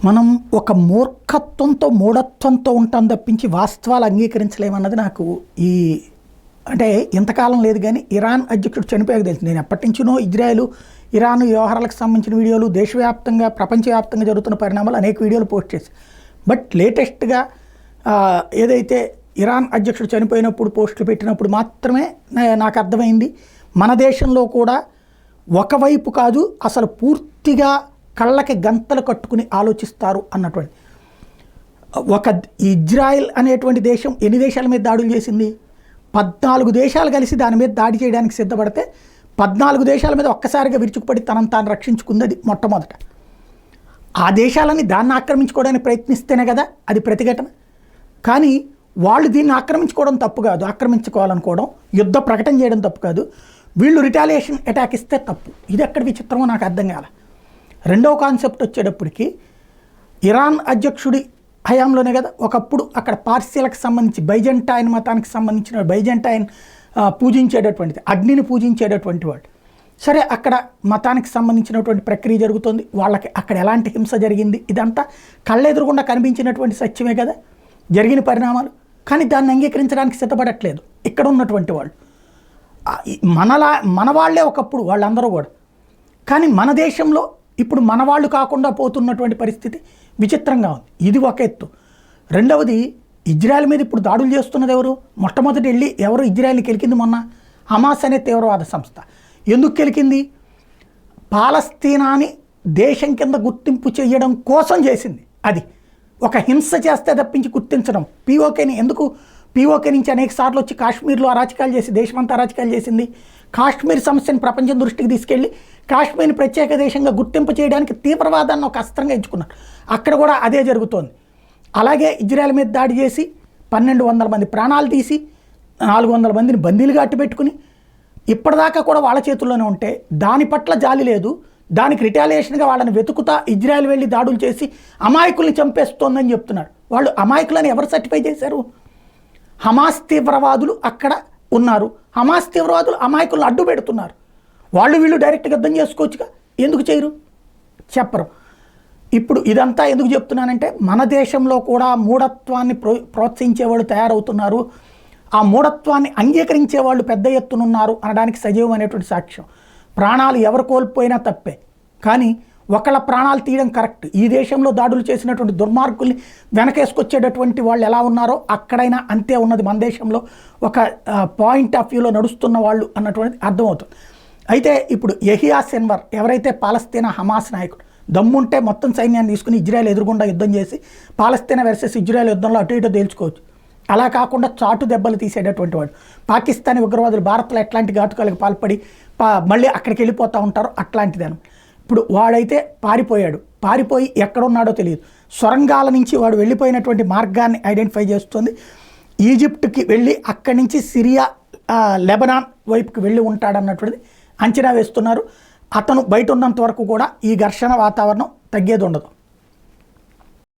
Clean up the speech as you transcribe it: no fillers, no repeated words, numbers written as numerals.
మనం ఒక మూర్ఖత్వంతో మూఢత్వంతో ఉంటాం తప్పించి వాస్తవాలు అంగీకరించలేమన్నది నాకు ఈ అంటే ఇంతకాలం లేదు కానీ ఇరాన్ అధ్యక్షుడు చనిపోయాక తెలుసు. నేను ఎప్పటి నుంచినో ఇజ్రాయెల్ ఇరాన్ వ్యవహారాలకు సంబంధించిన వీడియోలు దేశవ్యాప్తంగా ప్రపంచవ్యాప్తంగా జరుగుతున్న పరిణామాలు అనేక వీడియోలు పోస్ట్ చేసి, బట్ లేటెస్ట్గా ఏదైతే ఇరాన్ అధ్యక్షుడు చనిపోయినప్పుడు పోస్టులు పెట్టినప్పుడు మాత్రమే నాకు అర్థమైంది మన దేశంలో కూడా ఒకవైపు కాదు అసలు పూర్తిగా కళ్ళకి గంతలు కట్టుకుని ఆలోచిస్తారు అన్నటువంటి ఒక ఇజ్రాయెల్ అనేటువంటి దేశం ఎన్ని దేశాల మీద దాడులు చేసింది? 14 దేశాలు కలిసి దాని మీద దాడి చేయడానికి సిద్ధపడితే 14 దేశాల మీద ఒక్కసారిగా విరుచుకుపడి తనను తాను రక్షించుకుంది. అది మొట్టమొదట ఆ దేశాలని దాన్ని ఆక్రమించుకోవడానికి ప్రయత్నిస్తేనే కదా అది ప్రతిఘటన. కానీ వాళ్ళు దీన్ని ఆక్రమించుకోవడం తప్పు కాదు, ఆక్రమించుకోవాలనుకోవడం యుద్ధ ప్రకటన చేయడం తప్పు కాదు, వీళ్ళు రిటాలియేషన్ అటాక్ ఇస్తే తప్పు. ఇది ఎక్కడ విచిత్రమో నాకు అర్థం కాల. రెండవ కాన్సెప్ట్ వచ్చేటప్పటికి ఇరాన్ అధ్యక్షుడి హయాంలోనే కదా ఒకప్పుడు అక్కడ పార్సీలకు సంబంధించి బైజెంటైన్ మతానికి సంబంధించిన బైజెంటైన్ పూజించేటటువంటిది, అగ్నిని పూజించేటటువంటి వాళ్ళు. సరే, అక్కడ మతానికి సంబంధించినటువంటి ప్రక్రియ జరుగుతుంది, వాళ్ళకి అక్కడ ఎలాంటి హింస జరిగింది ఇదంతా కళ్ళెదురుగుండా కనిపించినటువంటి సత్యమే కదా జరిగిన పరిణామాలు. కానీ దాన్ని అంగీకరించడానికి సిద్ధపడట్లేదు ఇక్కడ ఉన్నటువంటి వాళ్ళు. మన వాళ్ళే ఒకప్పుడు వాళ్ళందరూ కూడా. కానీ మన దేశంలో ఇప్పుడు మన వాళ్ళు కాకుండా పోతున్నటువంటి పరిస్థితి విచిత్రంగా ఉంది. ఇది ఒక ఎత్తు. రెండవది, ఇజ్రాయెల్ మీద ఇప్పుడు దాడులు చేస్తున్నది ఎవరు? మొట్టమొదటి వెళ్ళి ఎవరు ఇజ్రాయెల్ని కెలికింది? మొన్న హమాస్ అనే తీవ్రవాద సంస్థ. ఎందుకు కెలికింది? పాలస్తీనాని దేశం కింద గుర్తింపు చేయడం కోసం చేసింది. అది ఒక హింస చేస్తే తప్పించి గుర్తించడం. పీఓకేని ఎందుకు పీఓకే నుంచి అనేక సార్లు వచ్చి కాశ్మీర్లో అరాచకాలు చేసి దేశమంతా అరాచకాలు చేసింది. కాశ్మీర్ సమస్యను ప్రపంచం దృష్టికి తీసుకెళ్ళి కాశ్మీర్ని ప్రత్యేక దేశంగా గుర్తింపు చేయడానికి తీవ్రవాదాన్ని ఒక అస్త్రంగా ఎంచుకున్నారు. అక్కడ కూడా అదే జరుగుతోంది. అలాగే ఇజ్రాయెల్ మీద దాడి చేసి 1200 మంది ప్రాణాలు తీసి 400 మందిని బందీలుగా అట్టుపెట్టుకుని ఇప్పటిదాకా కూడా వాళ్ళ చేతుల్లోనే ఉంటే దాని పట్ల జాలి లేదు. దానికి రిటాలియేషన్గా వాళ్ళని వెతుకుతా ఇజ్రాయెల్ వెళ్ళి దాడులు చేసి అమాయకుల్ని చంపేస్తోందని చెప్తున్నారు. వాళ్ళు అమాయకులని ఎవరు సర్టిఫై చేశారు? హమాస్ తీవ్రవాదులు అక్కడ ఉన్నారు. హమాస్ తీవ్రవాదులు అమాయకులను అడ్డు పెడుతున్నారు. వాళ్ళు వీళ్ళు డైరెక్ట్గా యుద్ధం చేసుకోవచ్చుగా, ఎందుకు చేయరు? చెప్పరు. ఇప్పుడు ఇదంతా ఎందుకు చెప్తున్నానంటే మన దేశంలో కూడా మూఢత్వాన్ని ప్రోత్సహించేవాళ్ళు తయారవుతున్నారు. ఆ మూఢత్వాన్ని అంగీకరించే వాళ్ళు పెద్ద ఎత్తునున్నారు అనడానికి సజీవమైనటువంటి సాక్ష్యం. ప్రాణాలు ఎవరు కోల్పోయినా తప్పే, కానీ ఒకళ్ళ ప్రాణాలు తీయడం కరెక్ట్. ఈ దేశంలో దాడులు చేసినటువంటి దుర్మార్గుల్ని వెనకేసుకొచ్చేటటువంటి వాళ్ళు ఎలా ఉన్నారో అక్కడైనా అంతే ఉన్నది మన దేశంలో. ఒక పాయింట్ ఆఫ్ వ్యూలో నడుస్తున్న వాళ్ళు అన్నటువంటిది అర్థమవుతుంది. అయితే ఇప్పుడు యహియా సిన్వర్ ఎవరైతే పాలస్తీనా హమాస్ నాయకుడు, దమ్ముంటే మొత్తం సైన్యాన్ని తీసుకుని ఇజ్రాయెల్ ఎదురుగుండా యుద్ధం చేసి పాలస్తీనా వర్సెస్ ఇజ్రాయెల్ యుద్ధంలో అటు ఇటు తేల్చుకోవచ్చు. అలా కాకుండా చాటు దెబ్బలు తీసేటటువంటి వాడు. పాకిస్తానీ ఉగ్రవాదులు భారత్లో ఎట్లాంటి ఘాతుకాలకు పాల్పడి మళ్ళీ అక్కడికి వెళ్ళిపోతూ ఉంటారో అట్లాంటిదని. ఇప్పుడు వాడైతే పారిపోయి ఎక్కడున్నాడో తెలియదు. సొరంగాల నుంచి వాడు వెళ్ళిపోయినటువంటి మార్గాన్ని ఐడెంటిఫై చేస్తుంది. ఈజిప్ట్కి వెళ్ళి అక్కడి నుంచి సిరియా లెబనాన్ వైపుకి వెళ్ళి ఉంటాడన్నటువంటిది అంచనా వేస్తున్నారు. అతను బయట ఉన్నంత వరకు కూడా ఈ ఘర్షణ వాతావరణం తగ్గేది ఉండదు.